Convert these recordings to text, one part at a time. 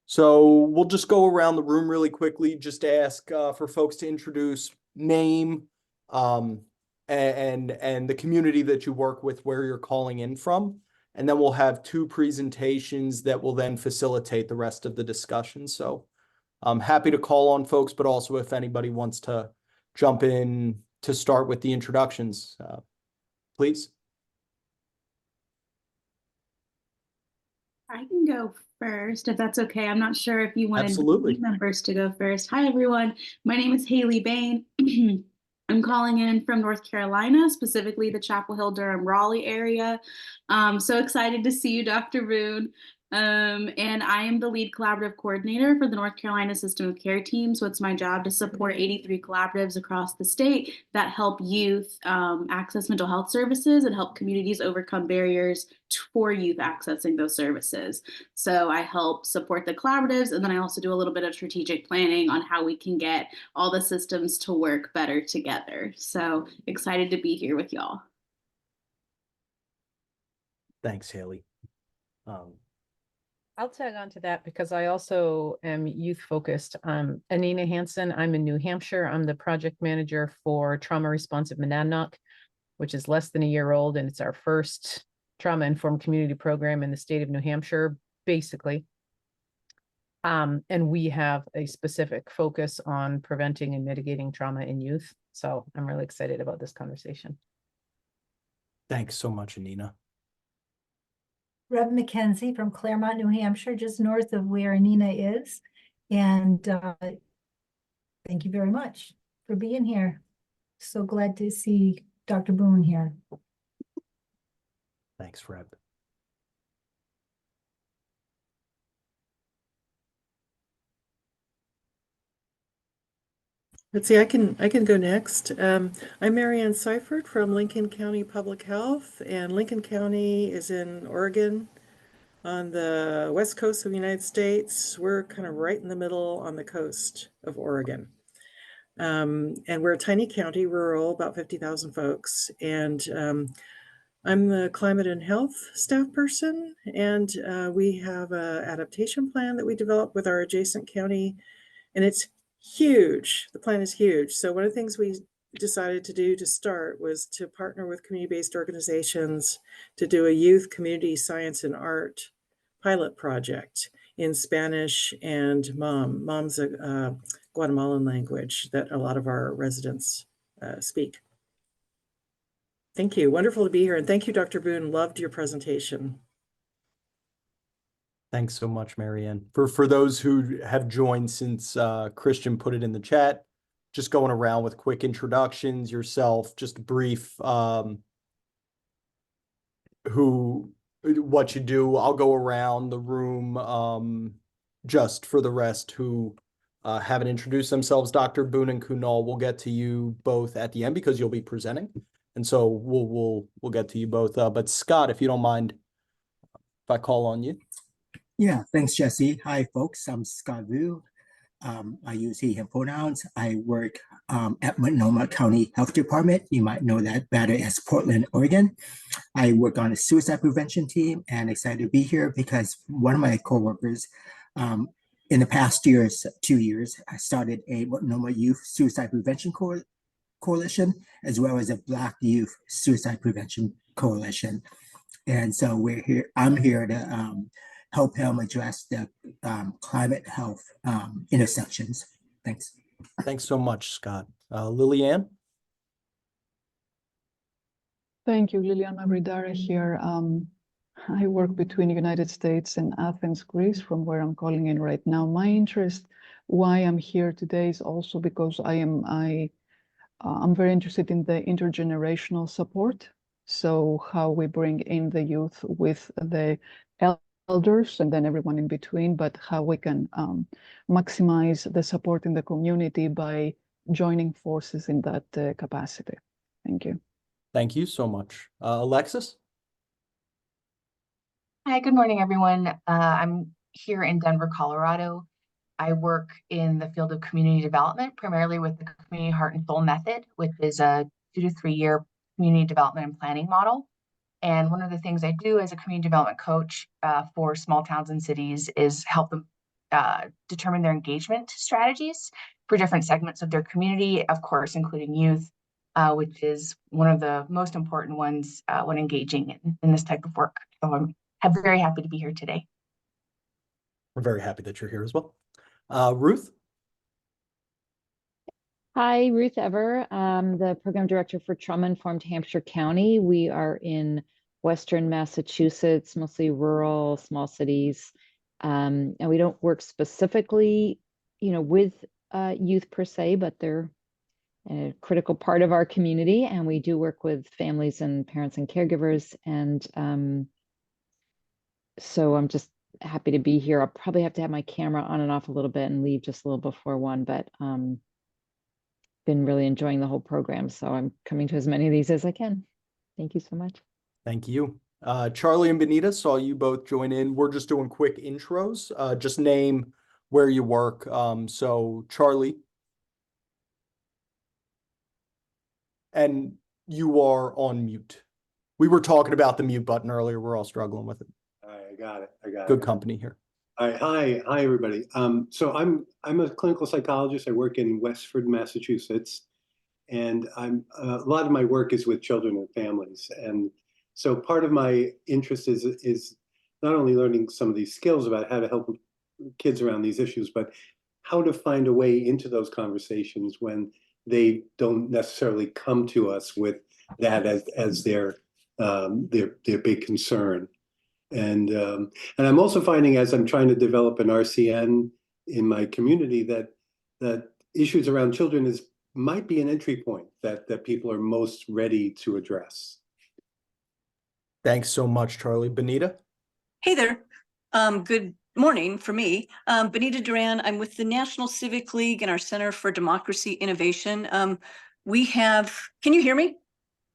So we'll just go around the room really quickly, just ask for folks to introduce name, um, and the community that you work with, where you're calling in from. And then we'll have two presentations that will then facilitate the rest of the discussion. So I'm happy to call on folks, but also if anybody wants to jump in to start with the introductions, please. I can go first if that's okay. I'm not sure if you wanted Absolutely. team members to go first. Hi, everyone. My name is Haley Bain. I'm calling in from North Carolina, specifically the Chapel Hill, Durham, Raleigh area. So excited to see you, Dr. Boone. And I am the lead collaborative coordinator for the North Carolina System of Care team. So it's my job to support 83 collaboratives across the state that help youth access mental health services and help communities overcome barriers for youth accessing those services. So I help support the collaboratives, and then I also do a little bit of strategic planning on how we can get all the systems to work better together. So excited to be here with y'all. Thanks, Haley. I'll tag on to that because I also am youth focused. Anina Hansen. I'm in New Hampshire. I'm the project manager for Trauma Responsive Monadnock, which is less than a year old, and it's our first trauma-informed community program in the state of New Hampshire, basically. And we have a specific focus on preventing and mitigating trauma in youth. So I'm really excited about this conversation. Thanks so much, Anina. Reb McKenzie from Claremont, New Hampshire, just north of where Anina is. And thank you very much for being here. So glad to see Dr. Boone here. Thanks, Reb. Let's see, I can go next. I'm Marianne Seifert from Lincoln County Public Health, and Lincoln County is in Oregon on the west coast of the United States. We're kind of right in the middle on the coast of Oregon. And we're a tiny county, rural, about 50,000 folks. And I'm the climate and health staff person, and we have an adaptation plan that we developed with our adjacent county, and it's huge. The plan is huge. So one of the things we decided to do to start was to partner with community-based organizations to do a youth community science and art pilot project in Spanish and Mom. Mom's a Guatemalan language that a lot of our residents speak. Thank you. Wonderful to be here. And thank you, Dr. Boone. Loved your presentation. Thanks so much, Marianne. For those who have joined since Christian put it in the chat, just going around with quick introductions, yourself, just brief what you do. I'll go around the room just for the rest who haven't introduced themselves. Dr. Boone and Kunal, we'll get to you both at the end because you'll be presenting. And so we'll get to you both. But Scott, if you don't mind, if I call on you. Yeah, thanks, Jesse. Hi, folks. I'm Scott Vu. I use he, him pronouns. I work at Multnomah County Health Department. You might know that better as Portland, Oregon. I work on a suicide prevention team, and excited to be here because one of my coworkers, in the past 2 years, I started a Multnomah Youth Suicide Prevention Coalition, as well as a Black Youth Suicide Prevention Coalition. And so I'm here to help him address the climate health intersections. Thanks. Thanks so much, Scott. Liliane? Thank you, Liliana Mavridara here. I work between United States and Athens, Greece, from where I'm calling in right now. My interest, why I'm here today, is also because I'm very interested in the intergenerational support. So how we bring in the youth with the elders and then everyone in between, but how we can maximize the support in the community by joining forces in that capacity. Thank you. Thank you so much. Alexis? Hi, good morning, everyone. I'm here in Denver, Colorado. I work in the field of community development, primarily with the Community Heart and Soul Method, which is a 2 to 3 year community development and planning model. And one of the things I do as a community development coach for small towns and cities is help them determine their engagement strategies for different segments of their community, of course, including youth, which is one of the most important ones when engaging in this type of work. So I'm very happy to be here today. We're very happy that you're here as well. Ruth? Hi, Ruth Ever. I'm the program director for Trauma-Informed Hampshire County. We are in Western Massachusetts, mostly rural, small cities. And we don't work specifically, with youth per se, but they're a critical part of our community. And we do work with families and parents and caregivers. And so I'm just happy to be here. I'll probably have to have my camera on and off a little bit and leave just a little before 1, but been really enjoying the whole program. So I'm coming to as many of these as I can. Thank you so much. Thank you. Charlie and Benita, saw you both join in. We're just doing quick intros. Just name where you work. So Charlie. And you are on mute. We were talking about the mute button earlier. We're all struggling with it. I got it. Good company here. Hi, everybody. So I'm a clinical psychologist. I work in Westford, Massachusetts, and a lot of my work is with children and families. And so part of my interest is not only learning some of these skills about how to help kids around these issues, but how to find a way into those conversations when they don't necessarily come to us with that as their big concern. And I'm also finding, as I'm trying to develop an RCN in my community, that issues around children might be an entry point that people are most ready to address. Thanks so much, Charlie. Benita? Hey there. Good morning for me. Benita Duran. I'm with the National Civic League and our Center for Democracy Innovation. Can you hear me?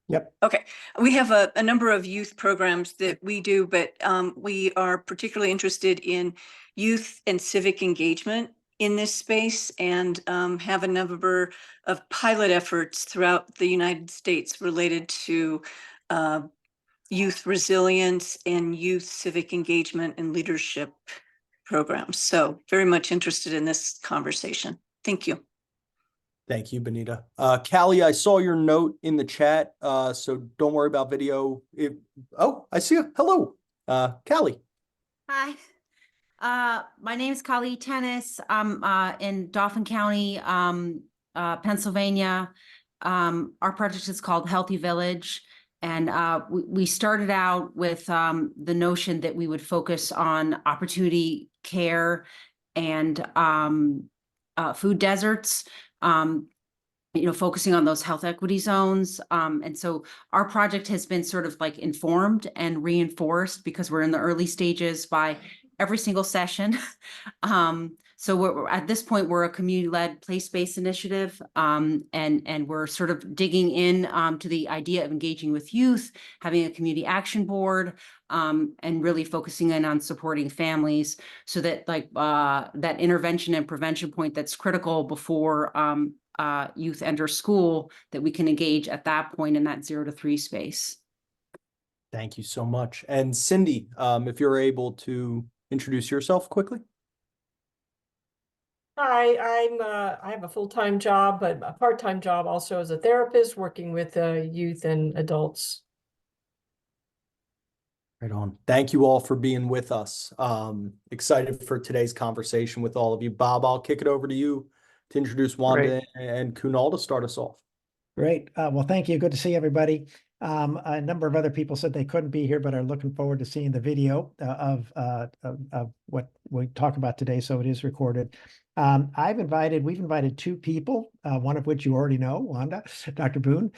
Yep. Okay. We have a number of youth programs that we do, but we are particularly interested in youth and civic engagement in this space, and have a number of pilot efforts throughout the United States related to youth resilience and youth civic engagement and leadership programs. So very much interested in this conversation. Thank you. Thank you, Benita. Callie, I saw your note in the chat, so don't worry about video. Oh, I see you. Hello, Callie. Hi. My name is Kali Tennis. I'm in Dauphin County, Pennsylvania. Our project is called Healthy Village. And we started out with the notion that we would focus on opportunity care and food deserts, focusing on those health equity zones. And so our project has been sort of like informed and reinforced because we're in the early stages by every single session. So we're at this point, we're a community-led place-based initiative, and we're sort of digging in to the idea of engaging with youth, having a community action board, and really focusing in on supporting families so that that intervention and prevention point that's critical before youth enter school, that we can engage at that point in that 0 to 3 space. Thank you so much. And Cindy, if you're able to introduce yourself quickly. Hi, I have a full-time job, but a part-time job also as a therapist working with youth and adults. Right on. Thank you all for being with us. Excited for today's conversation with all of you. Bob, I'll kick it over to you to introduce Wanda and Kunal to start us off. Great. Well, thank you. Good to see everybody. A number of other people said they couldn't be here, but are looking forward to seeing the video of what we talk about today. So it is recorded. We've invited 2 people, one of which you already know, Wanda, Dr. Boone,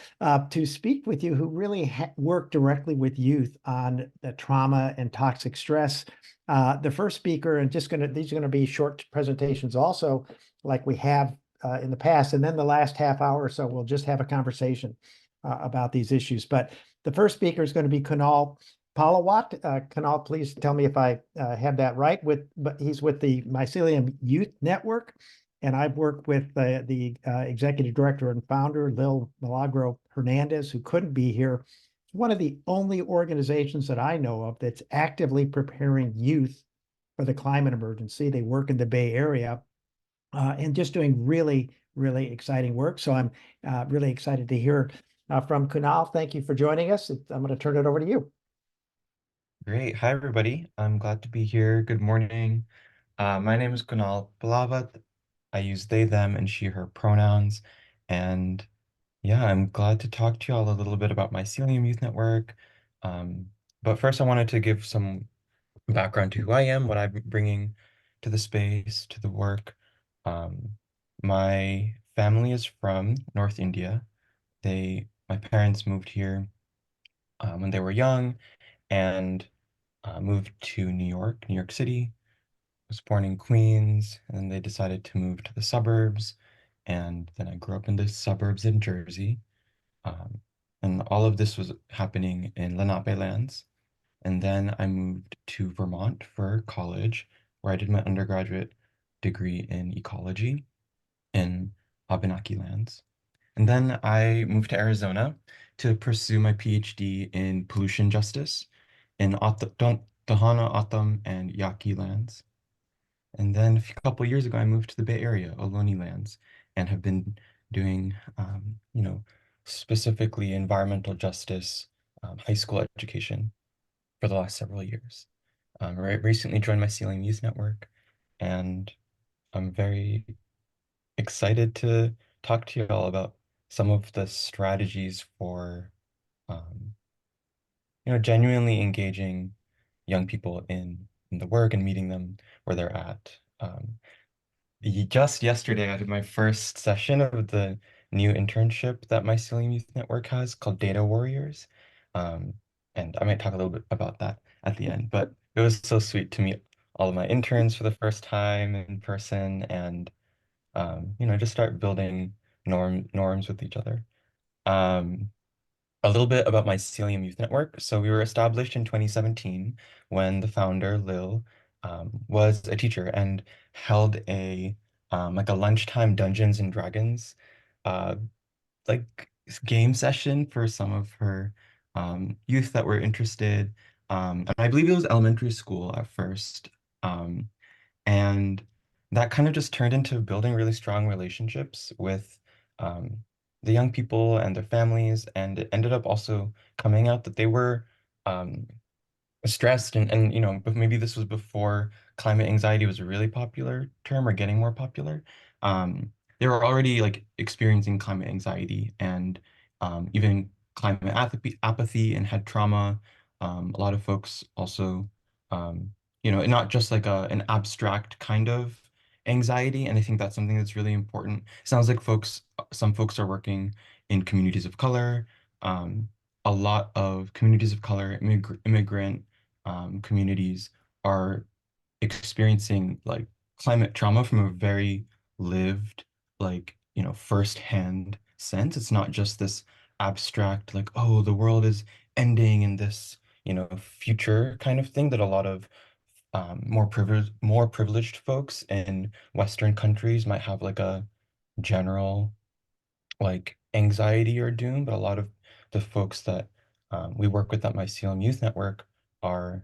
to speak with you, who really work directly with youth on the trauma and toxic stress. The first speaker, and these are going to be short presentations also, like we have in the past. And then the last half hour or so, we'll just have a conversation about these issues. But the first speaker is going to be Kunal Palawat. Kunal, please tell me if I have that right. But he's with the Mycelium Youth Network, and I've worked with the executive director and founder, Lil Milagro Hernandez, who couldn't be here. It's one of the only organizations that I know of that's actively preparing youth for the climate emergency. They work in the Bay Area and just doing really, really exciting work. So I'm really excited to hear from Kunal. Thank you for joining us. I'm going to turn it over to you. Great. Hi, everybody. I'm glad to be here. Good morning. My name is Kunal Palavat. I use they, them, and she, her pronouns. And yeah, I'm glad to talk to you all a little bit about Mycelium Youth Network. But first, I wanted to give some background to who I am, what I'm bringing to the space, to the work. My family is from North India. My parents moved here when they were young and moved to New York City. Was born in Queens, and they decided to move to the suburbs. And then I grew up in the suburbs in Jersey. Um, and all of this was happening in Lenape lands. And then I moved to Vermont for college, where I did my undergraduate degree in ecology in Abenaki lands. And then I moved to Arizona to pursue my PhD in pollution justice in Tohono O'odham and Yaqui lands. And then a couple years ago, I moved to the Bay Area, Ohlone lands, and have been doing, specifically environmental justice, high school education for the last several years. Recently joined Mycelium Youth Network, and I'm very excited to talk to you all about some of the strategies for, um, genuinely engaging young people in the work and meeting them where they're at. Just yesterday, I did my first session of the new internship that Mycelium Youth Network has called Data Warriors. Um, and I might talk a little bit about that at the end, but it was so sweet to meet all of my interns for the first time in person and, just start building norms with each other. Um, a little bit about Mycelium Youth Network. So we were established in 2017 when the founder, Lil, was a teacher and held like a lunchtime Dungeons and Dragons uh, like game session for some of her youth that were interested. And I believe it was elementary school at first. Um, and that kind of just turned into building really strong relationships with um, the young people and their families. And it ended up also coming out that they were um, stressed and but maybe this was before climate anxiety was a really popular term or getting more popular. They were already like experiencing climate anxiety and even climate apathy and had trauma. A lot of folks also not just like an abstract kind of anxiety, and I think that's something that's really important. Sounds like some folks are working in communities of color. A lot of communities of color, immigrant communities are experiencing like climate trauma from a very lived, like, firsthand sense. It's not just this abstract, like, oh, the world is ending in this, future kind of thing that a lot of more privileged folks in Western countries might have like a general like anxiety or doom, but a lot of the folks that we work with at Mycelium Youth Network are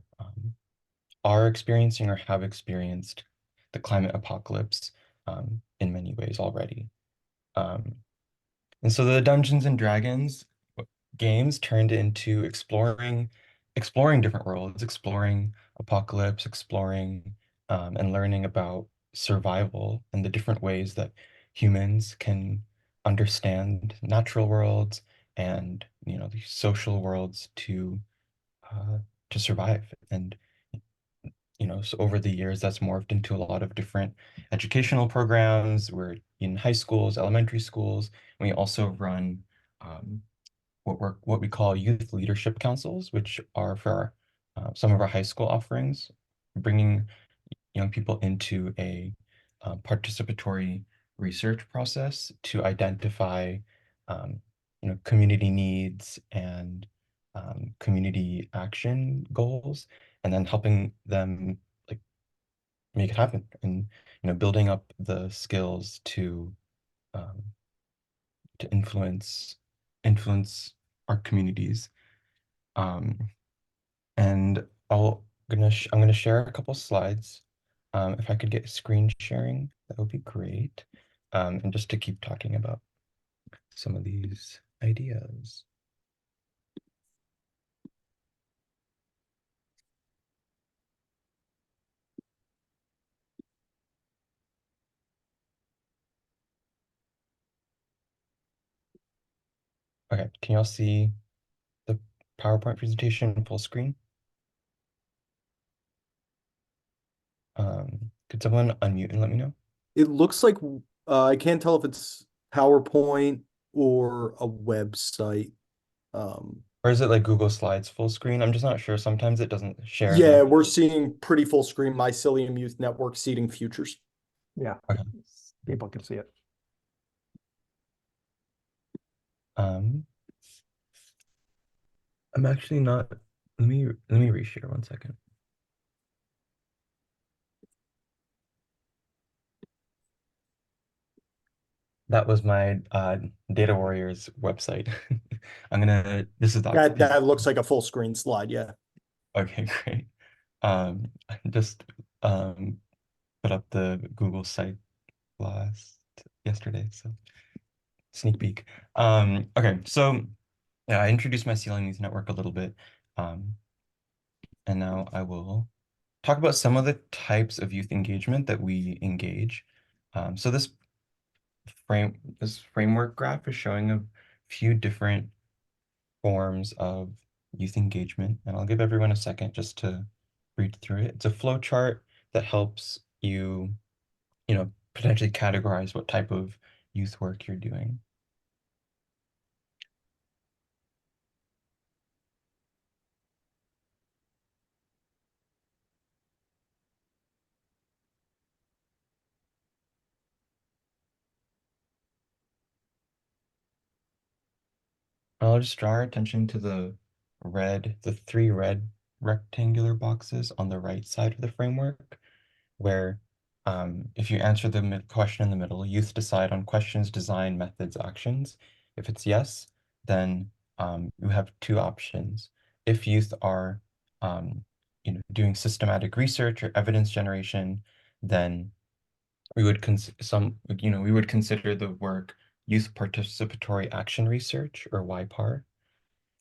are experiencing or have experienced the climate apocalypse in many ways already. Um, and so the Dungeons and Dragons games turned into exploring different worlds, exploring apocalypse, exploring and learning about survival and the different ways that humans can understand natural worlds and the social worlds to survive. And so over the years, that's morphed into a lot of different educational programs. We're in high schools, elementary schools. We also run um, what we call youth leadership councils, which are for some of our high school offerings, bringing young people into a participatory research process to identify, um, community needs and community action goals, and then helping them like make it happen, and building up the skills um, to influence our communities. Um, and I'm gonna share a couple slides. If I could get screen sharing, that would be great. And just to keep talking about some of these ideas. Okay, can y'all see the PowerPoint presentation full screen? Could someone unmute and let me know? It looks like I can't tell if it's PowerPoint or a website. Or is it like Google Slides full screen? I'm just not sure. Sometimes it doesn't share Yeah, the. we're seeing pretty full screen Mycelium Youth Network Seeding Futures. Yeah, Okay. people can see it. I'm actually not. Let me reshare 1 second. That was my Data Warriors website. This is That looks like a full screen slide, yeah. Okay, great. I just put up the Google site yesterday, so sneak peek. Okay, so yeah, I introduced my Mycelium Youth Network a little bit. And now I will talk about some of the types of youth engagement that we engage. So this framework graph is showing a few different forms of youth engagement, and I'll give everyone a second just to read through it. It's a flow chart that helps you, potentially categorize what type of youth work you're doing. I'll just draw our attention to the three red rectangular boxes on the right side of the framework, where if you answer the question in the middle, youth decide on questions, design, methods, actions. If it's yes, then you have two options. If youth are doing systematic research or evidence generation, then we would we would consider the work youth participatory action research, or YPAR.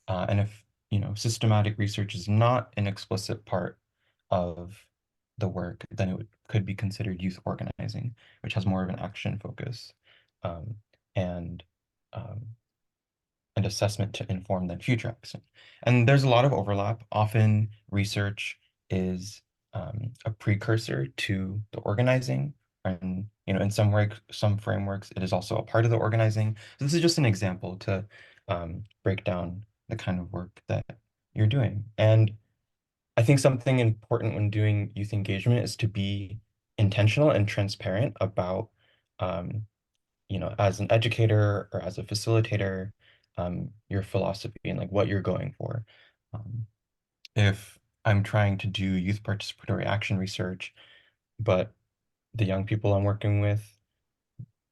And if systematic research is not an explicit part of the work, then could be considered youth organizing, which has more of an action focus, um, and um, and assessment to inform than future action. And there's a lot of overlap. Often research is a precursor to the organizing, and in some frameworks, it is also a part of the organizing. So this is just an example to break down the kind of work that you're doing. And I think something important when doing youth engagement is to be intentional and transparent about as an educator or as a facilitator, your philosophy and like what you're going for. If I'm trying to do youth participatory action research, but the young people I'm working with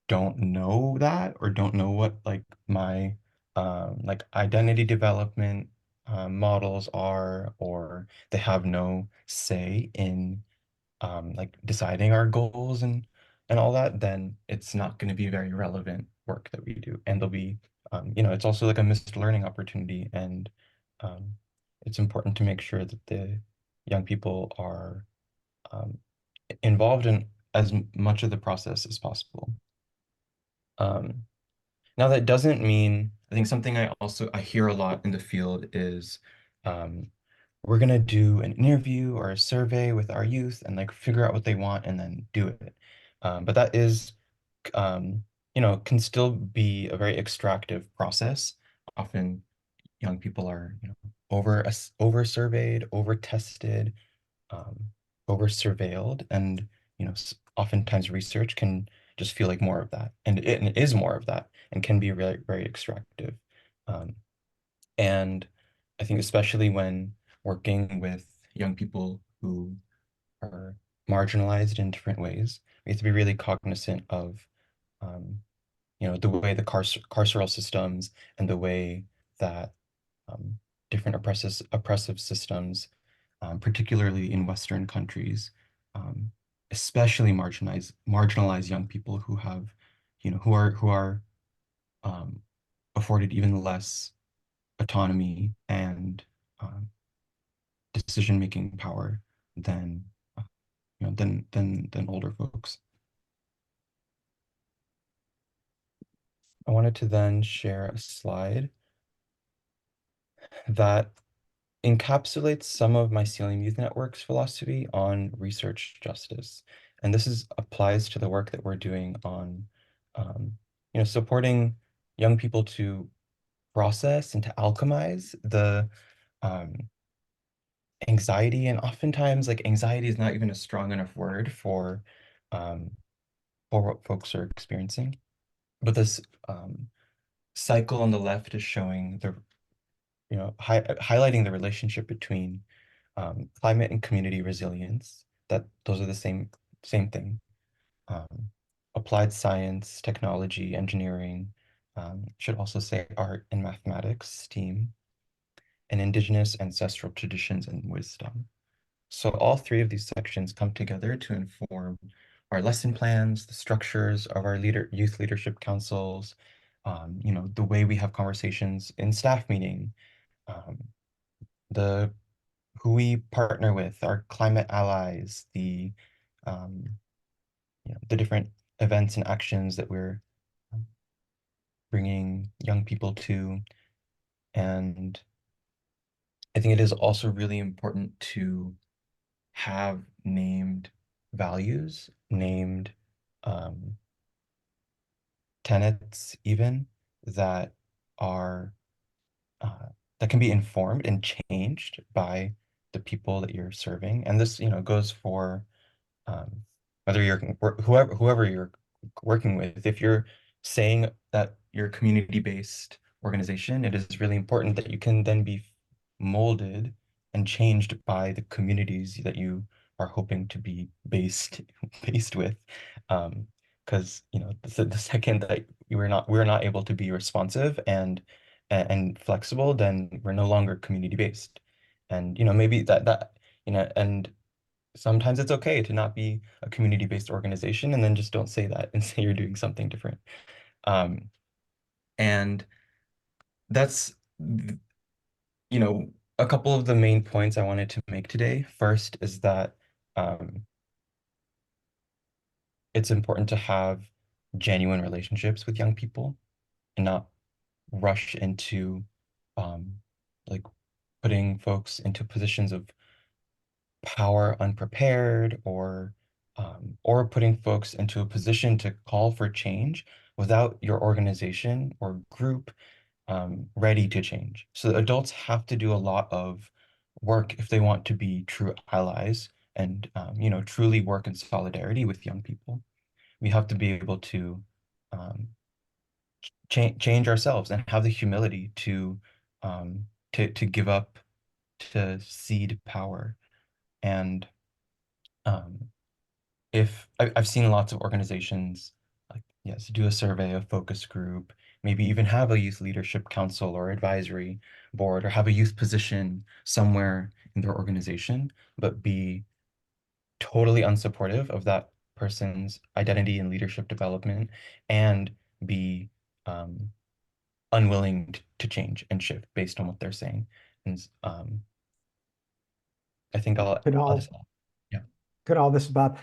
don't know that, or don't know what like my like identity development models are, or they have no say in like deciding our goals and all that, then it's not going to be very relevant work that we do. And there'll be, it's also like a missed learning opportunity. And um, it's important to make sure that the young people are involved in as much of the process as possible. Now that doesn't mean, I think something I hear a lot in the field is, we're gonna do an interview or a survey with our youth and like figure out what they want and then do it. But that is, can still be a very extractive process. Often young people are, over surveyed, over tested, um, over surveilled, and oftentimes research can just feel like more of that, and it is more of that, and can be really very extractive. Um, and I think especially when working with young people who are marginalized in different ways, we have to be really cognizant of um, the way the carceral systems and the way that different oppressive systems particularly in Western countries, especially marginalized young people who have, who are afforded even less autonomy and decision-making power than than older folks. I wanted to then share a slide that encapsulates some of Mycelium Youth Network's philosophy on research justice. And this applies to the work that we're doing on supporting young people to process and to alchemize the anxiety. And oftentimes, like, anxiety is not even a strong enough word for what folks are experiencing. But this cycle on the left is showing the, highlighting the relationship between climate and community resilience, that those are the same thing. Applied science, technology, engineering, should also say art and mathematics, STEAM, and indigenous ancestral traditions and wisdom. So all three of these sections come together to inform our lesson plans, the structures of our youth leadership councils, the way we have conversations in staff meeting, who we partner with, our climate allies, the different events and actions that we're bringing young people to. And I think it is also really important to have named values, named tenets even, that are that can be informed and changed by the people that you're serving. And this, goes for whether you're whoever you're working with. If you're saying that you're a community-based organization, it is really important that you can then be molded and changed by the communities that you are hoping to be based with. Because the second that we're not able to be responsive and flexible, then we're no longer community-based. And maybe and sometimes it's okay to not be a community-based organization, and then just don't say that and say you're doing something different. And that's, a couple of the main points I wanted to make today. First is that it's important to have genuine relationships with young people and not rush into like putting folks into positions of power unprepared, or putting folks into a position to call for change without your organization or group ready to change. So the adults have to do a lot of work if they want to be true allies and truly work in solidarity with young people. We have to be able to change ourselves and have the humility to give up, to cede power. And if I've seen lots of organizations, like, yes, do a survey, a focus group, maybe even have a youth leadership council or advisory board, or have a youth position somewhere in their organization, but be totally unsupportive of that person's identity and leadership development, and be unwilling to change and shift based on what they're saying. And I think I'll just, yeah. Could all this about,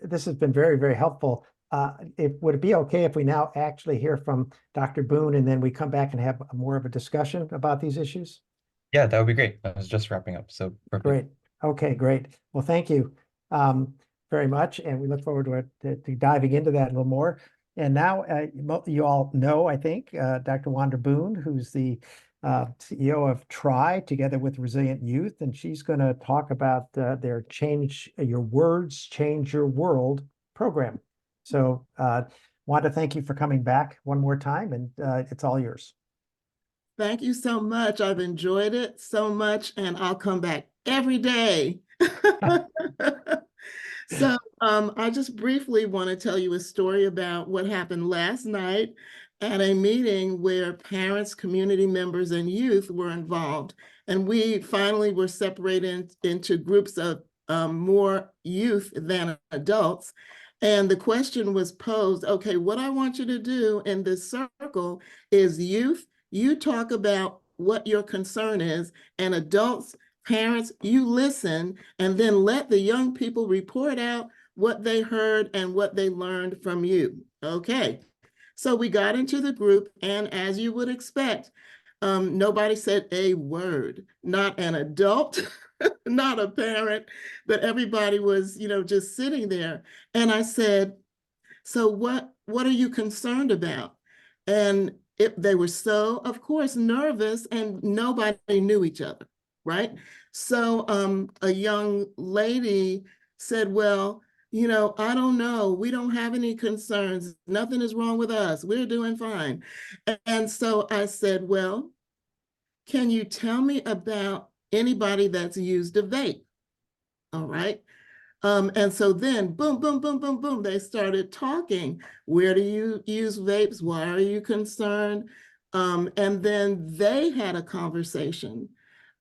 this has been very, very helpful. Would it be okay if we now actually hear from Dr. Boone, and then we come back and have more of a discussion about these issues? Yeah, that would be great. I was just wrapping up, so perfect. Great. Okay, great. Well, thank you very much, and we look forward to diving into that a little more. And now you all know, I think, Dr. Wanda Boone, who's the CEO of TRY, together with Resilient Youth, and she's going to talk about their Change Your Words, Change Your World program. So, Wanda, thank you for coming back one more time, and it's all yours. Thank you so much. I've enjoyed it so much, and I'll come back every day. So I just briefly want to tell you a story about what happened last night at a meeting where parents, community members, and youth were involved. And we finally were separated into groups of more youth than adults. And the question was posed, okay, what I want you to do in this circle is youth, you talk about what your concern is, and adults, parents, you listen, and then let the young people report out what they heard and what they learned from you. Okay. So we got into the group, and as you would expect, nobody said a word, not an adult, not a parent, but everybody was, just sitting there. And I said, so what are you concerned about? And they were so, of course, nervous, and nobody knew each other, right? So a young lady said, well, I don't know. We don't have any concerns. Nothing is wrong with us. We're doing fine. And so I said, well, can you tell me about anybody that's used a vape? All right. And so then boom, boom, boom, boom, boom, they started talking. Where do you use vapes? Why are you concerned? And then they had a conversation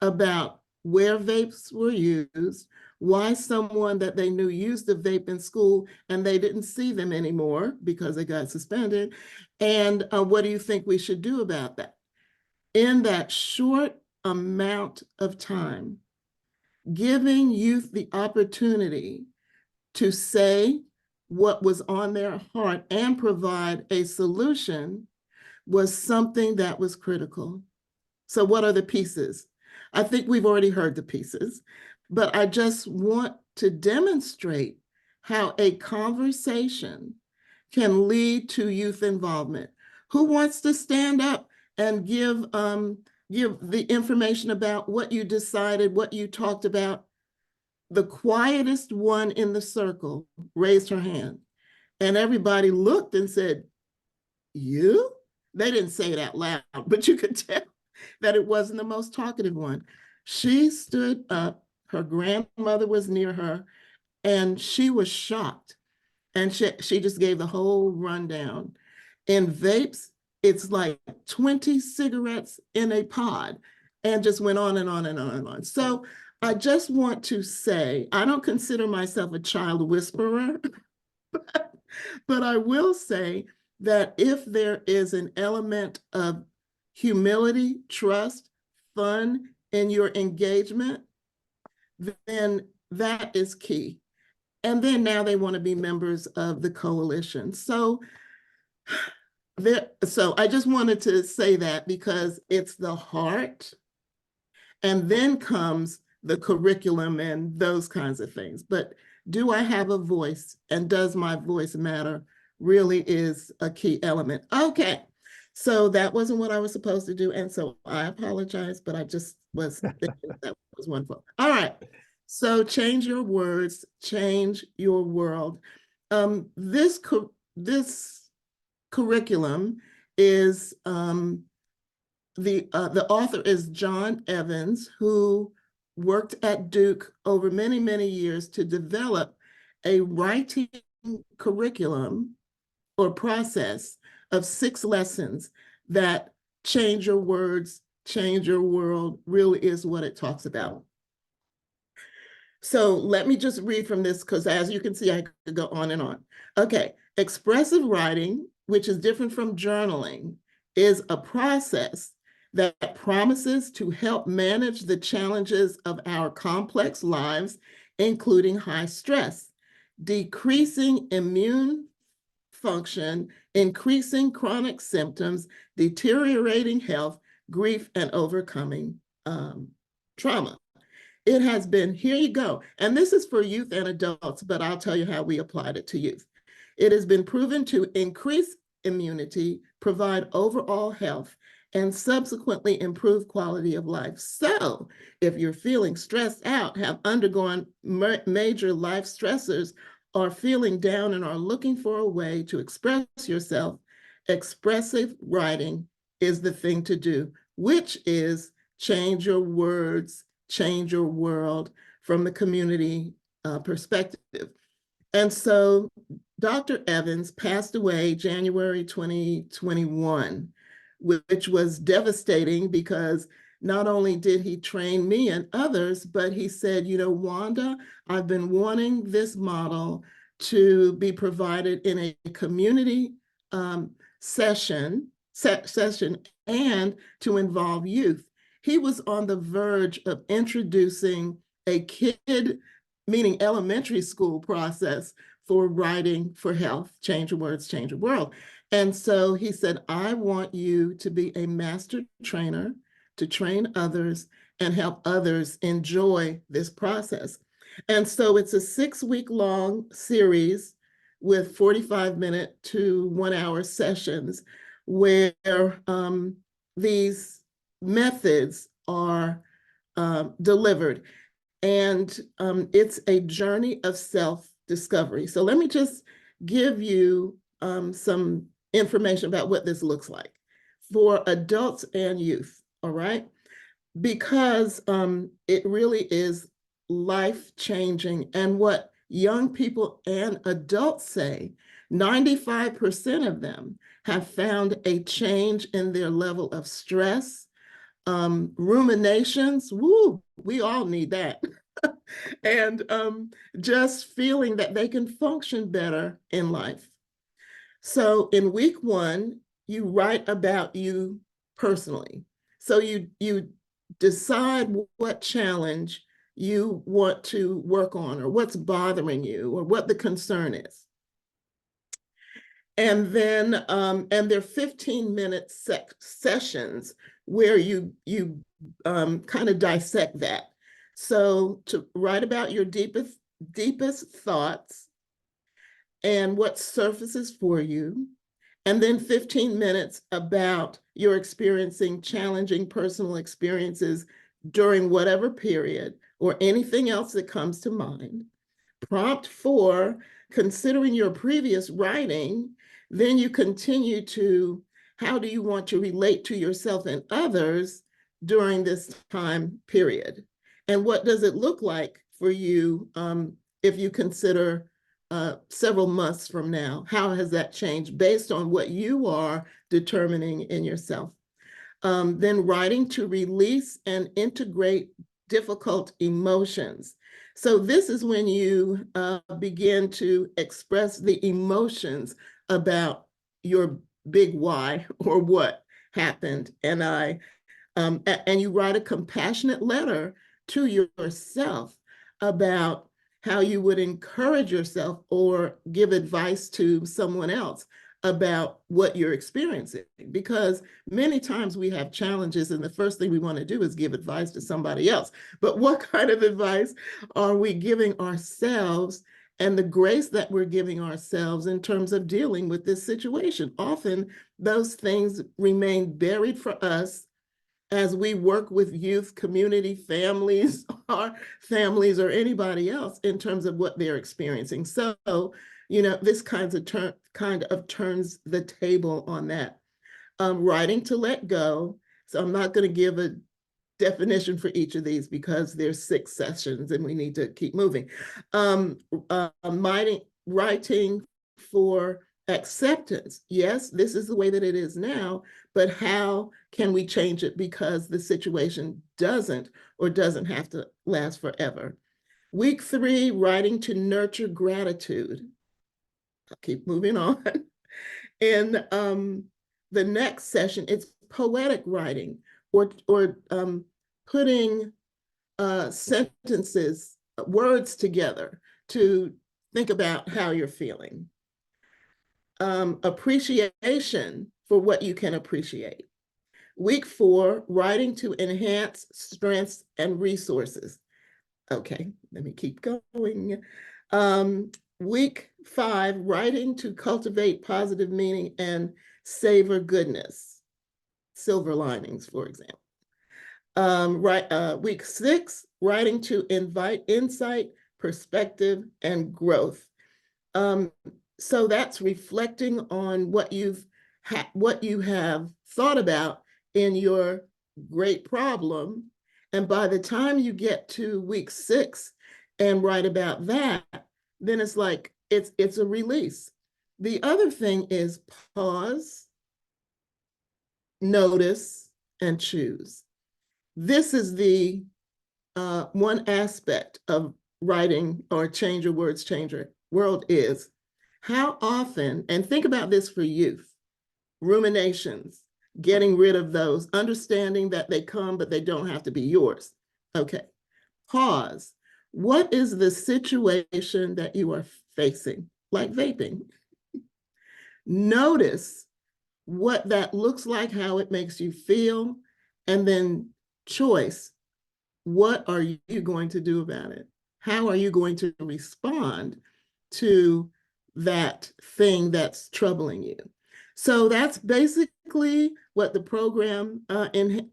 about where vapes were used, why someone that they knew used a vape in school and they didn't see them anymore because they got suspended. And what do you think we should do about that? In that short amount of time, giving youth the opportunity to say what was on their heart and provide a solution was something that was critical. So what are the pieces? I think we've already heard the pieces, but I just want to demonstrate how a conversation can lead to youth involvement. Who wants to stand up and give the information about what you decided, what you talked about? The quietest one in the circle raised her hand, and everybody looked and said, you? They didn't say it out loud, but you could tell that it wasn't the most talkative one. She stood up, her grandmother was near her, and she was shocked. And she just gave the whole rundown. In vapes, it's like 20 cigarettes in a pod, and just went on and on and on and on. So I just want to say, I don't consider myself a child whisperer, but I will say that if there is an element of humility, trust, fun in your engagement, then that is key. And then now they want to be members of the coalition. So I just wanted to say that because it's the heart, and then comes the curriculum and those kinds of things. But do I have a voice, and does my voice matter, really is a key element. Okay, so that wasn't what I was supposed to do, and so I apologize, but I just was thinking that was wonderful. All right, so change your words, change your world. This curriculum is the author is John Evans, who worked at Duke over many, many years to develop a writing curriculum or process of 6 lessons that change your words, change your world, really is what it talks about. So let me just read from this, because as you can see, I could go on and on. Okay, expressive writing, which is different from journaling, is a process that promises to help manage the challenges of our complex lives, including high stress, decreasing immune function, increasing chronic symptoms, deteriorating health, grief, and overcoming trauma. It has been, here you go. And this is for youth and adults, but I'll tell you how we applied it to youth. It has been proven to increase immunity, provide overall health, and subsequently improve quality of life. So if you're feeling stressed out, have undergone major life stressors, or feeling down and are looking for a way to express yourself, expressive writing is the thing to do, which is change your words, change your world from the community perspective. And so Dr. Evans passed away January 2021, which was devastating because not only did he train me and others, but he said, you know, Wanda, I've been wanting this model to be provided in a community session and to involve youth. He was on the verge of introducing a kid, meaning elementary school process for writing for health, change your words, change your world. And so he said, I want you to be a master trainer, to train others and help others enjoy this process. And so it's a 6-week long series with 45-minute to 1-hour sessions where these methods are delivered. And it's a journey of self-discovery. So let me just give you some information about what this looks like for adults and youth, all right? Because it really is life-changing. And what young people and adults say, 95% of them have found a change in their level of stress, ruminations, woo, we all need that. And just feeling that they can function better in life. So in week 1, you write about you personally. So you decide what challenge you want to work on or what's bothering you or what the concern is. And then, and they're 15-minute sessions where you kind of dissect that. So to write about your deepest thoughts and what surfaces for you, and then 15 minutes about your experiencing challenging personal experiences during whatever period or anything else that comes to mind. Prompt 4, considering your previous writing, then you continue to, how do you want to relate to yourself and others during this time period? And what does it look like for you if you consider several months from now? How has that changed based on what you are determining in yourself? Then writing to release and integrate difficult emotions. So this is when you begin to express the emotions about your big why or what happened. And and you write a compassionate letter to yourself about how you would encourage yourself or give advice to someone else about what you're experiencing. Because many times we have challenges and the first thing we want to do is give advice to somebody else. But what kind of advice are we giving ourselves and the grace that we're giving ourselves in terms of dealing with this situation? Often those things remain buried for us as we work with youth, community, families, or anybody else in terms of what they're experiencing. So, you know, this kind of turns the table on that. Writing to let go. So I'm not going to give a definition for each of these because there's 6 sessions and we need to keep moving. Writing for acceptance. Yes, this is the way that it is now, but how can we change it because the situation doesn't have to last forever? Week 3, writing to nurture gratitude. I'll keep moving on. In the next session, it's poetic writing or putting sentences, words together to think about how you're feeling. Appreciation for what you can appreciate. Week 4, writing to enhance strengths and resources. Okay, let me keep going. Week 5, writing to cultivate positive meaning and savor goodness. Silver linings, for example. Week 6, writing to invite insight, perspective, and growth. So that's reflecting on what you have thought about in your great problem. And by the time you get to week 6 and write about that, then it's like it's a release. The other thing is pause, notice, and choose. This is the one aspect of writing or change your words, change your world is how often, and think about this for youth, ruminations, getting rid of those, understanding that they come, but they don't have to be yours. Okay, pause. What is the situation that you are facing, like vaping? Notice what that looks like, how it makes you feel, and then choice. What are you going to do about it? How are you going to respond to that thing that's troubling you? So that's basically what the program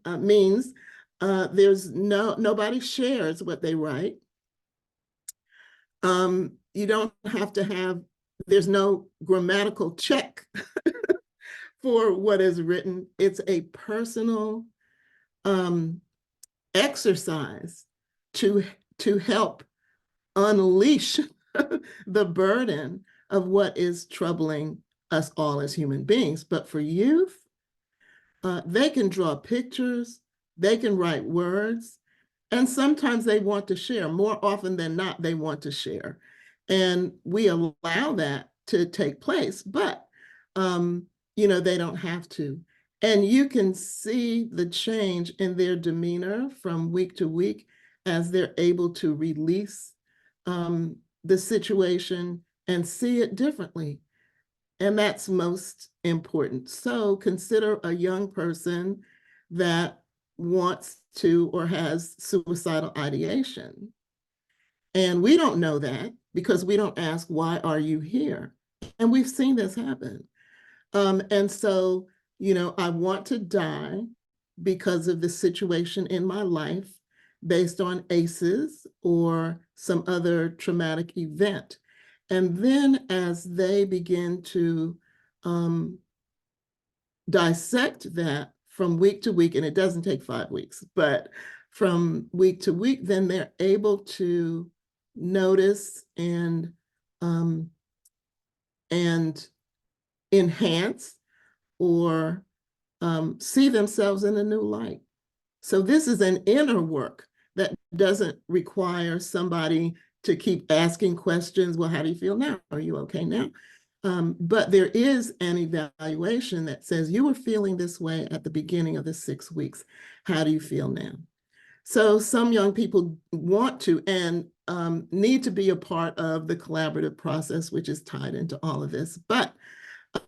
means. There's nobody shares what they write. You don't have to have, there's no grammatical check for what is written. It's a personal exercise to help unleash the burden of what is troubling us all as human beings. But for youth, they can draw pictures, they can write words, and sometimes they want to share. More often than not, they want to share. And we allow that to take place, but they don't have to. And you can see the change in their demeanor from week to week as they're able to release the situation and see it differently. And that's most important. So consider a young person that wants to or has suicidal ideation. And we don't know that because we don't ask, why are you here? And we've seen this happen. And so, I want to die because of the situation in my life based on ACEs or some other traumatic event. And then as they begin to dissect that from week to week, and it doesn't take 5 weeks, but from week to week, then they're able to notice and enhance or see themselves in a new light. So this is an inner work that doesn't require somebody to keep asking questions. Well, how do you feel now? Are you okay now? But there is an evaluation that says you were feeling this way at the beginning of the 6 weeks. How do you feel now? So some young people want to and need to be a part of the collaborative process, which is tied into all of this. But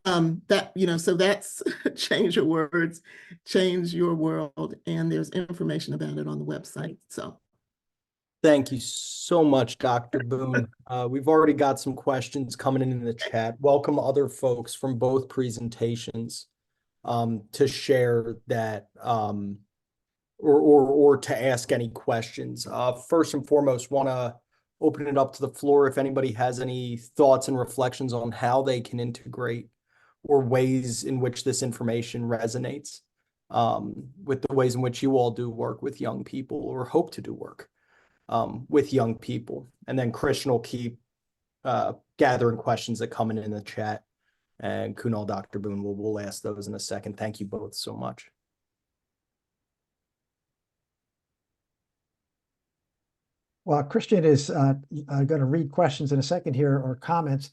so that's change your words, change your world, and there's information about it on the website. So Thank you so much, Dr. Boone. We've already got some questions coming in the chat. Welcome other folks from both presentations to share that or to ask any questions. First and foremost, want to open it up to the floor if anybody has any thoughts and reflections on how they can integrate or ways in which this information resonates with the ways in which you all do work with young people or hope to do work with young people. And then Christian will keep gathering questions that come in the chat. And Kunal, Dr. Boone, we'll ask those in a second. Thank you both so much. Well, Christian is going to read questions in a second here or comments.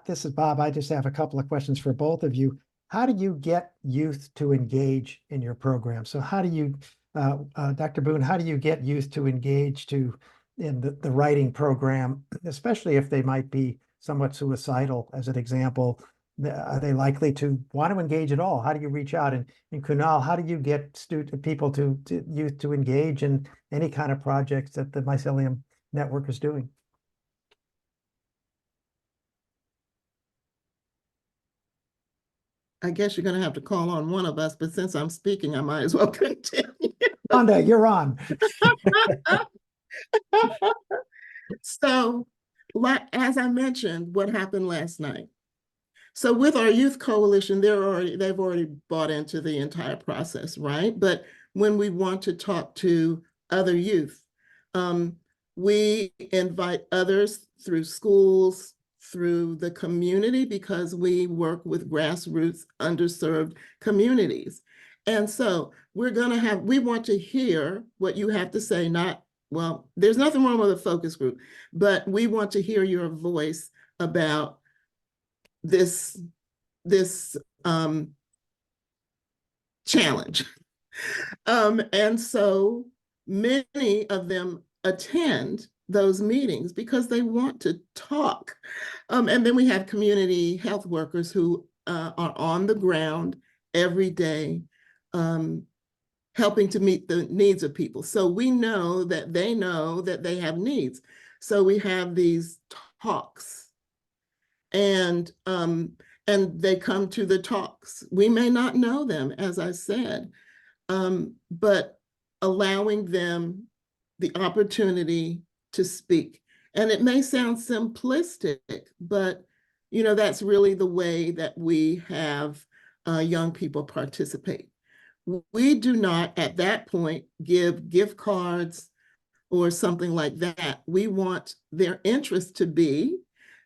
This is Bob. I just have a couple of questions for both of you. How do you get youth to engage in your program? So how do you, Dr. Boone, how do you get youth to engage in the writing program, especially if they might be somewhat suicidal, as an example? Are they likely to want to engage at all? How do you reach out? And Kunal, how do you get people youth to engage in any kind of projects that the Mycelium Network is doing? I guess you're going to have to call on one of us, but since I'm speaking, I might as well continue. Wanda, you're on. So, as I mentioned, what happened last night? So with our youth coalition, they've already bought into the entire process, right? But when we want to talk to other youth, we invite others through schools, through the community because we work with grassroots underserved communities. And so we want to hear what you have to say, well, there's nothing wrong with a focus group, but we want to hear your voice about this challenge. And so many of them attend those meetings because they want to talk. And then we have community health workers who are on the ground every day, helping to meet the needs of people. So we know that they have needs. So we have these talks, and they come to the talks. We may not know them, as I said, but allowing them the opportunity to speak. And it may sound simplistic, but that's really the way that we have young people participate. We do not, at that point, give gift cards or something like that. We want their interest to be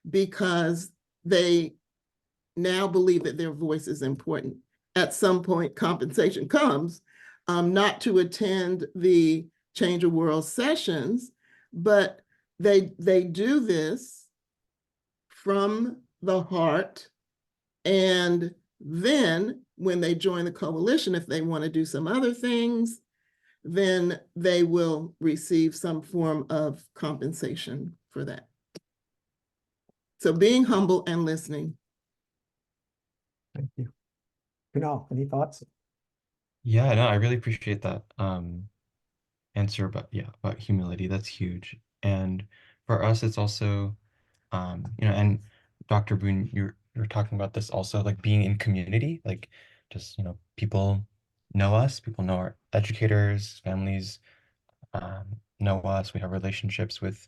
because they now believe that their voice is important. At some point, compensation comes, not to attend the Change the World sessions, but they do this from the heart. And then when they join the coalition, if they want to do some other things, then they will receive some form of compensation for that. So being humble and listening. Thank you. Kunal, any thoughts? Yeah, no, I really appreciate that answer about humility. That's huge. And for us, it's also and Dr. Boone, you're talking about this also, like being in community, like just people know us, people know our educators, families know us. We have relationships with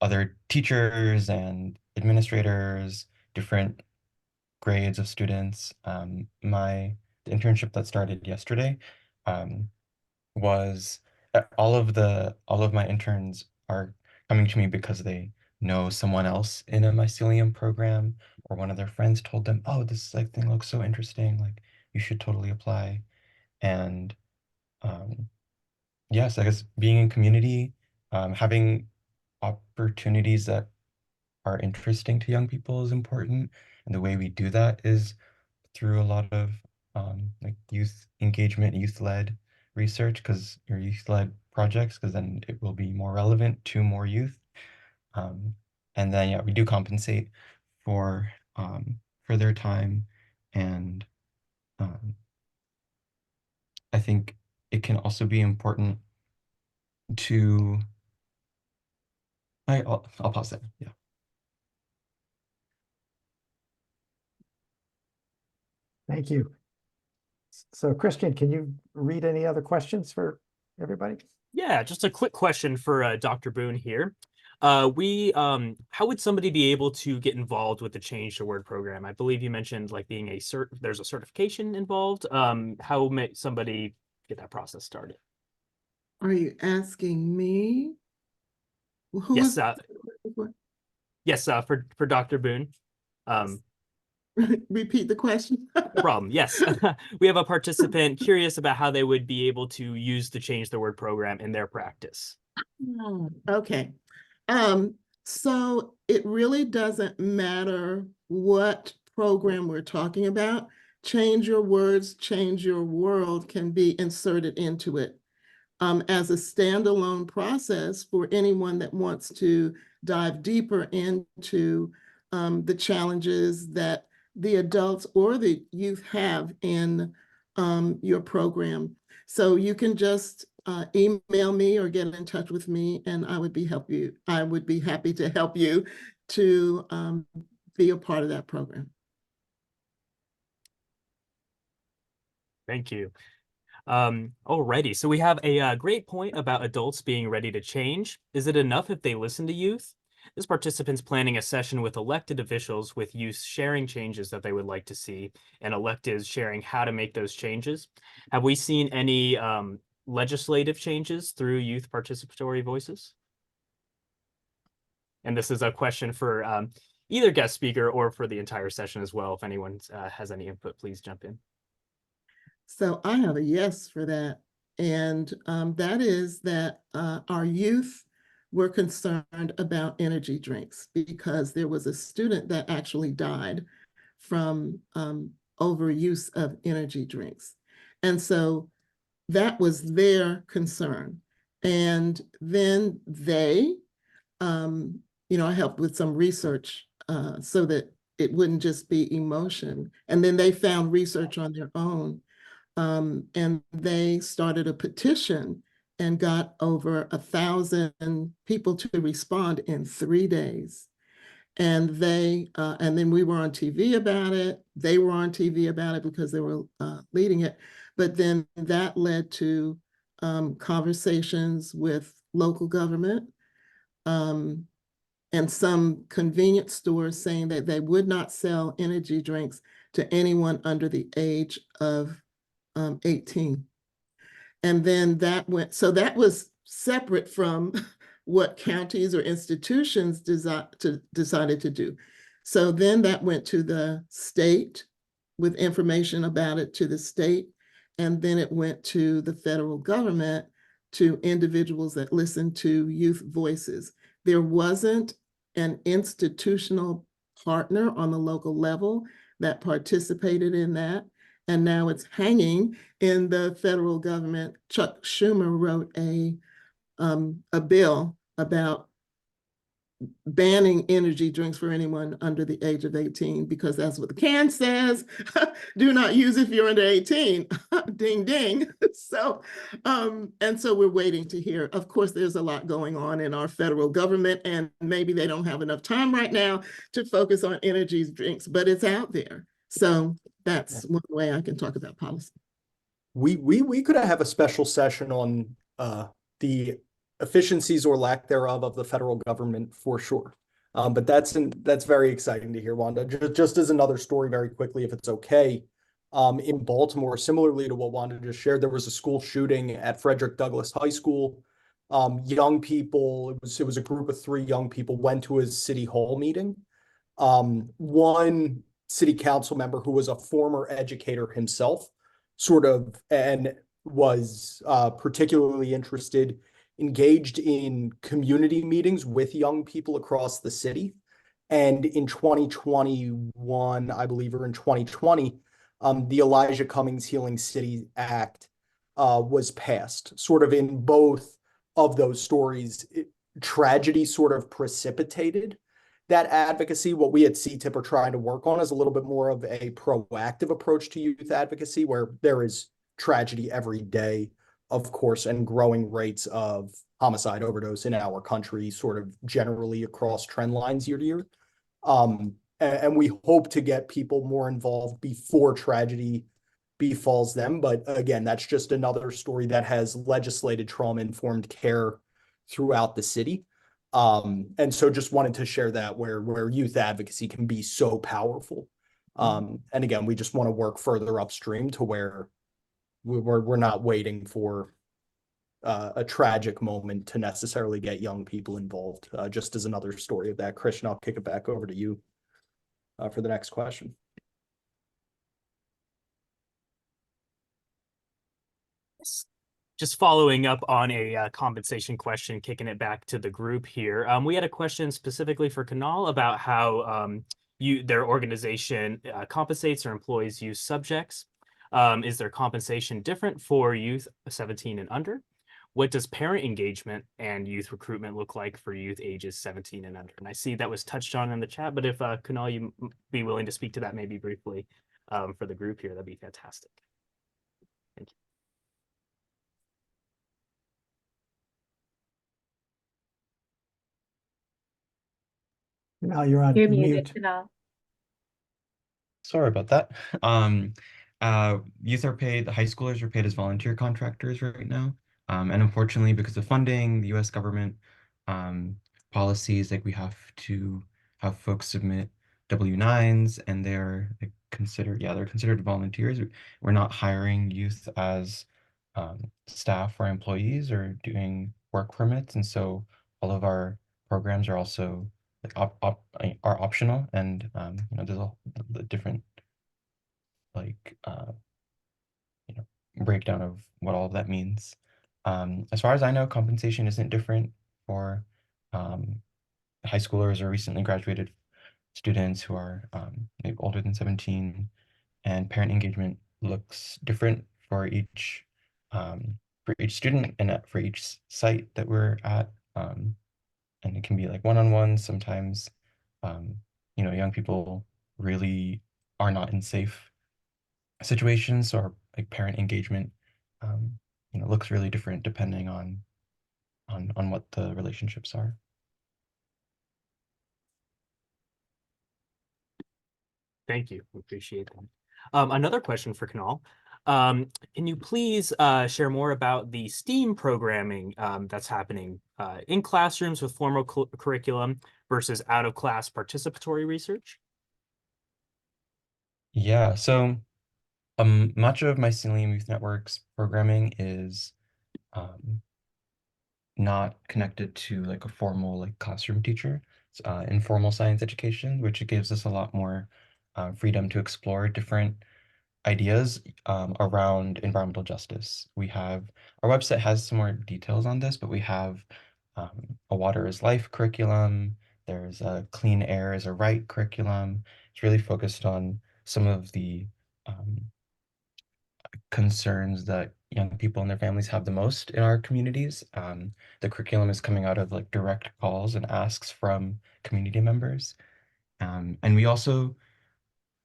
other teachers and administrators, different grades of students. The internship that started yesterday was all of my interns are coming to me because they know someone else in a mycelium program, or one of their friends told them, oh, this thing looks so interesting, like you should totally apply. And yes, I guess being in community, having opportunities that are interesting to young people is important. And the way we do that is through a lot of like youth engagement, youth-led research, because your youth-led projects, because then it will be more relevant to more youth. And then we do compensate for their time, and I think it can also be important to I'll pause there. Yeah. Thank you. So Christian, can you read any other questions for everybody? Yeah, just a quick question for Dr. Boone here. How would somebody be able to get involved with the Change the Word program? I believe you mentioned like being there's a certification involved. How may somebody get that process started? Are you asking me? Who Yes, is yes, for Dr. Boone. Repeat the question. No problem. Yes, we have a participant curious about how they would be able to use the Change the Word program in their practice. Okay. So it really doesn't matter what program we're talking about. Change Your Words, Change Your World can be inserted into it as a standalone process for anyone that wants to dive deeper into the challenges that the adults or the youth have in your program. So you can just email me or get in touch with me, and I would be happy to help you to be a part of that program. Thank you. Alrighty, so we have a great point about adults being ready to change. Is it enough if they listen to youth? This participant's planning a session with elected officials, with youth sharing changes that they would like to see, and electeds sharing how to make those changes. Have we seen any legislative changes through youth participatory voices? And this is a question for either guest speaker or for the entire session as well. If anyone has any input, please jump in. So I have a yes for that. And that is that our youth were concerned about energy drinks because there was a student that actually died from overuse of energy drinks. And so that was their concern. And then they, I helped with some research so that it wouldn't just be emotion. And then they found research on their own. And they started a petition and got over 1,000 people to respond in 3 days. And and then we were on TV about it. They were on TV about it because they were leading it. But then that led to conversations with local government and some convenience stores saying that they would not sell energy drinks to anyone under the age of 18. And then that that was separate from what counties or institutions decided to do. So then that went to the state with information about it to the state. And then it went to the federal government, to individuals that listen to youth voices. There wasn't an institutional partner on the local level that participated in that. And now it's hanging in the federal government. Chuck Schumer wrote a bill about banning energy drinks for anyone under the age of 18, because that's what the can says. Do not use if you're under 18. Ding, ding. So, and so we're waiting to hear. Of course, there's a lot going on in our federal government, and maybe they don't have enough time right now to focus on energy drinks, but it's out there. So that's one way I can talk about policy. We could have a special session on the efficiencies or lack thereof of the federal government for sure. But that's very exciting to hear, Wanda. Just as another story very quickly, if it's okay. In Baltimore, similarly to what Wanda just shared, there was a school shooting at Frederick Douglass High School. Young people, it was a group of 3 young people, went to a city hall meeting. One city council member who was a former educator himself and was particularly engaged in community meetings with young people across the city. And in 2021, I believe, or in 2020, the Elijah Cummings Healing City Act was passed. Sort of in both of those stories, tragedy sort of precipitated that advocacy. What we at CTIP are trying to work on is a little bit more of a proactive approach to youth advocacy, where there is tragedy every day, of course, and growing rates of homicide, overdose in our country, sort of generally across trend lines year to year. And we hope to get people more involved before tragedy befalls them. But again, that's just another story that has legislated trauma-informed care throughout the city. And so just wanted to share that where youth advocacy can be so powerful. And again, we just want to work further upstream to where we're not waiting for a tragic moment to necessarily get young people involved. Just as another story of that. Christian, I'll kick it back over to you for the next question. Just following up on a compensation question, kicking it back to the group here. We had a question specifically for Kunal about how their organization compensates or employs youth subjects. Is their compensation different for youth 17 and under? What does parent engagement and youth recruitment look like for youth ages 17 and under? And I see that was touched on in the chat, but if Kunal, you be willing to speak to that maybe briefly for the group here, that'd be fantastic. Thank you. Now you're on mute. Sorry about that. Youth are paid, the high schoolers are paid as volunteer contractors right now. And unfortunately, because of funding, the US government policies, like we have to have folks submit W-9s, and they're considered volunteers. We're not hiring youth as staff or employees or doing work permits. And so all of our programs are also like are optional, and there's a different like breakdown of what all of that means. As far as I know, compensation isn't different for high schoolers or recently graduated students who are maybe older than 17, and parent engagement looks different for each student and for each site that we're at. And it can be like one-on-one. Sometimes, young people really are not in safe situations, or like parent engagement, looks really different depending on what the relationships are. Thank you. We appreciate that. Another question for Kanal. Can you please share more about the STEAM programming that's happening in classrooms with formal curriculum versus out-of-class participatory research? Yeah, so much of Mycelium Youth Network's programming is not connected to like a formal like classroom teacher. It's informal science education, which gives us a lot more freedom to explore different ideas around environmental justice. We have, our website has some more details on this, but we have a Water is Life curriculum. There's a Clean Air is a Right curriculum. It's really focused on some of the concerns that young people and their families have the most in our communities. The curriculum is coming out of like direct calls and asks from community members. And we also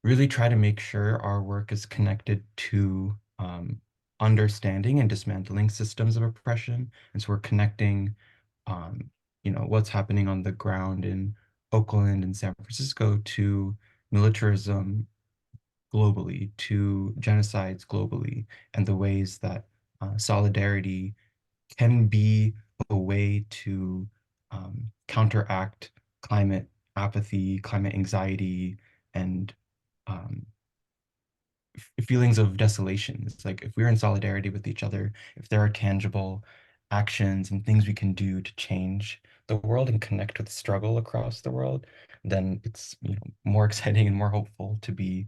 really try to make sure our work is connected to understanding and dismantling systems of oppression. And so we're connecting, what's happening on the ground in Oakland and San Francisco to militarism globally, to genocides globally, and the ways that solidarity can be a way to counteract climate apathy, climate anxiety, and feelings of desolation. It's like if we're in solidarity with each other, if there are tangible actions and things we can do to change the world and connect with struggle across the world, then it's more exciting and more hopeful to be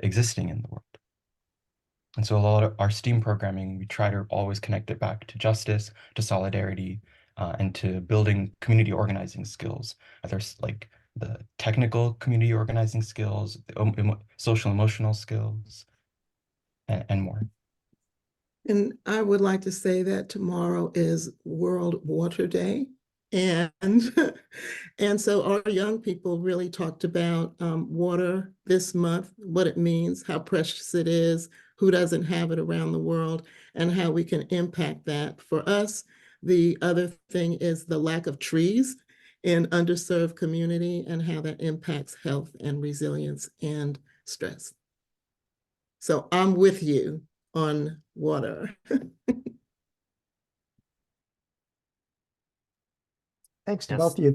existing in the world. And so a lot of our STEAM programming, we try to always connect it back to justice, to solidarity, and to building community organizing skills. There's like the technical community organizing skills, the social emotional skills, and more. And I would like to say that tomorrow is World Water Day. And, and so our young people really talked about water this month, what it means, how precious it is, who doesn't have it around the world, and how we can impact that. For us, the other thing is the lack of trees in underserved community and how that impacts health and resilience and stress. So I'm with you on water. Thanks to Yes. both of you.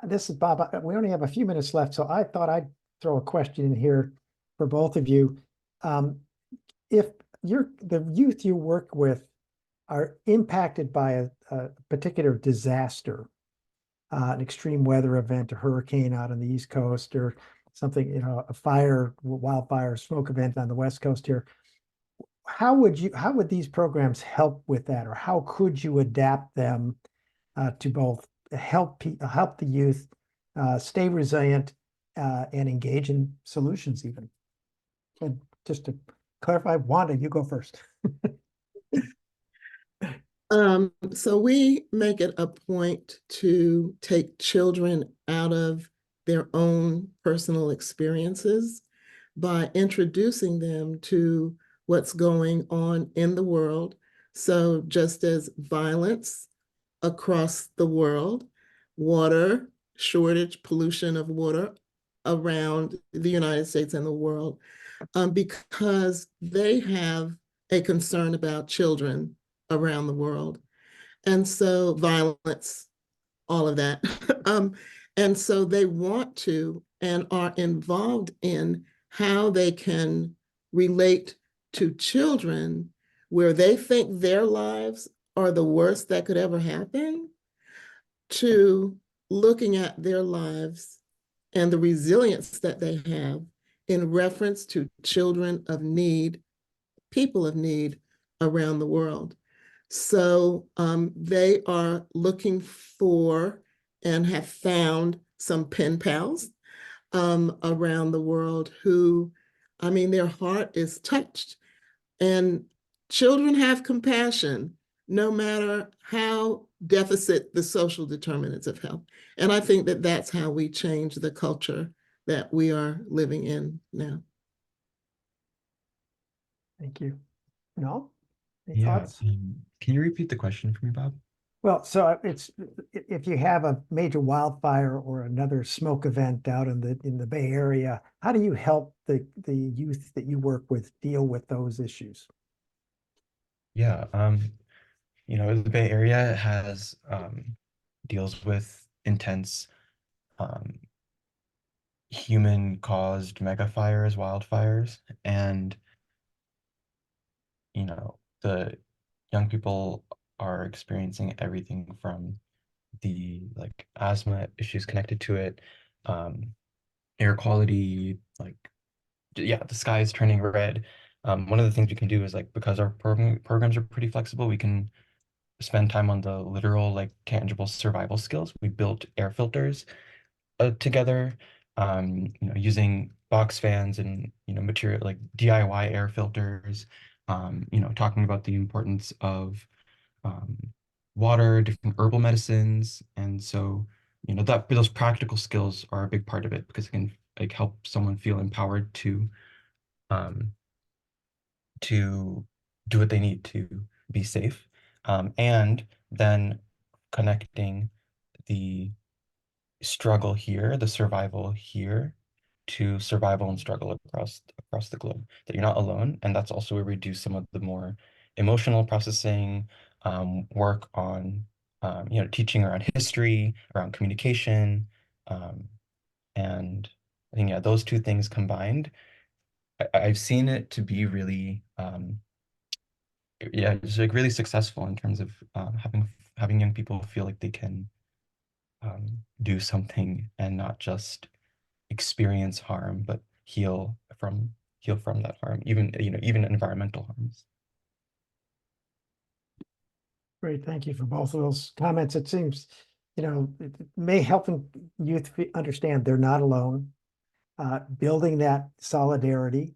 This is Bob. We only have a few minutes left, so I thought I'd throw a question in here for both of you. If the youth you work with are impacted by a particular disaster, an extreme weather event, a hurricane out on the East Coast, or something, a fire, wildfire, smoke event on the West Coast here, how would these programs help with that, or how could you adapt them to both help the youth stay resilient and engage in solutions even? And just to clarify, Wanda, you go first. So we make it a point to take children out of their own personal experiences by introducing them to what's going on in the world. So just as violence across the world, water shortage, pollution of water around the United States and the world, because they have a concern about children around the world. And so violence, all of that. And so they want to and are involved in how they can relate to children where they think their lives are the worst that could ever happen, to looking at their lives and the resilience that they have in reference to children of need, people of need around the world. So they are looking for and have found some pen pals around the world who, I mean, their heart is touched. And children have compassion no matter how deficit the social determinants of health. And I think that that's how we change the culture that we are living in now. Thank you. No? Any Yeah. thoughts? Can you repeat the question for me, Bob? Well, so it's if you have a major wildfire or another smoke event out in the Bay Area, how do you help the youth that you work with deal with those issues? Yeah, you know, the Bay Area has deals with intense human-caused mega fires, wildfires, and you know, the young people are experiencing everything from the like asthma issues connected to it, air quality, like yeah, the sky is turning red. One of the things we can do is like because our programs are pretty flexible, we can spend time on the literal like tangible survival skills. We built air filters together, you know, using box fans and you know material like DIY air filters. You know, talking about the importance of um, water, different herbal medicines, and so you know that those practical skills are a big part of it because it can like help someone feel empowered um, to do what they need to be safe, and then connecting the struggle here, the survival here, to survival and struggle across the globe. That you're not alone, and that's also where we do some of the more emotional processing work on, you know, teaching around history, around communication, and I think yeah, those two things combined, I've seen it to be really, yeah, it's like really successful in terms of having young people feel like they can do something and not just experience harm, but heal from that harm, even you know, even environmental harms. Great, thank you for both of those comments. It seems, you know, it may help youth understand they're not alone, building that solidarity,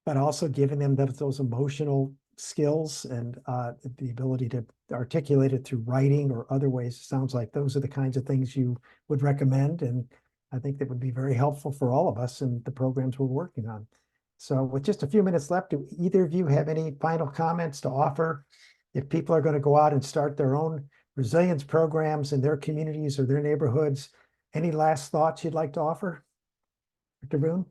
but also giving them those emotional skills and the ability to articulate it through writing or other ways. It sounds like those are the kinds of things you would recommend, and I think that would be very helpful for all of us in the programs we're working on. So with just a few minutes left, do either of you have any final comments to offer? If people are going to go out and start their own resilience programs in their communities or their neighborhoods, any last thoughts you'd like to offer? Dr. Boone?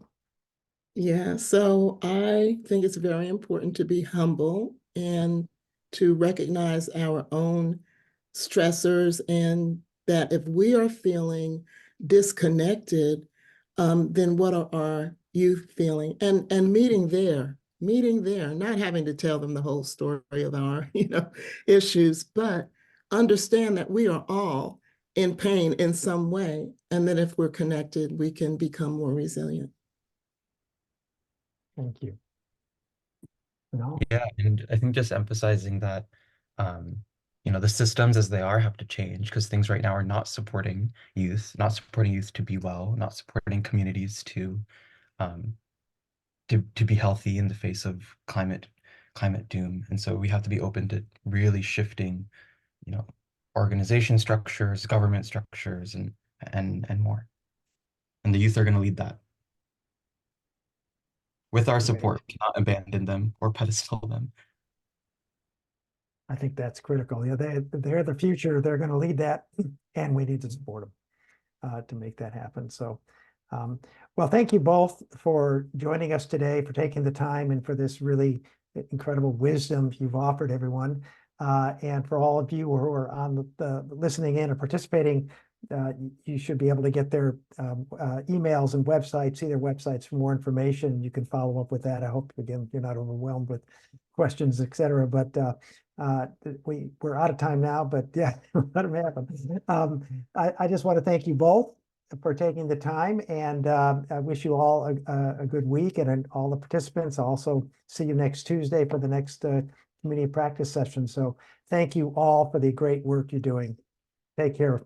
Yeah, so I think it's very important to be humble and to recognize our own stressors, and that if we are feeling disconnected, then what are our youth feeling? And meeting there, not having to tell them the whole story of our, you know, issues, but understand that we are all in pain in some way, and that if we're connected, we can become more resilient. Thank you. No. Yeah, and I think just emphasizing that, you know, the systems as they are have to change because things right now are not supporting youth to be well, not supporting communities um, to be healthy in the face of climate doom. And so we have to be open to really shifting, you know, organization structures, government structures, and more. And the youth are going to lead that with our support, not abandon them or pedestal them. I think that's critical. Yeah, they're the future. They're going to lead that, and we need to support them to make that happen. So, well, thank you both for joining us today, for taking the time, and for this really incredible wisdom you've offered everyone. And for all of you who are on the listening in or participating, you should be able to get their emails and websites, see their websites for more information. You can follow up with that. I hope, again, you're not overwhelmed with questions, et cetera. But we're out of time now, but yeah, let them happen. I just want to thank you both for taking the time, and I wish you all a good week, and all the participants. I'll also see you next Tuesday for the next community practice session. So thank you all for the great work you're doing. Take care.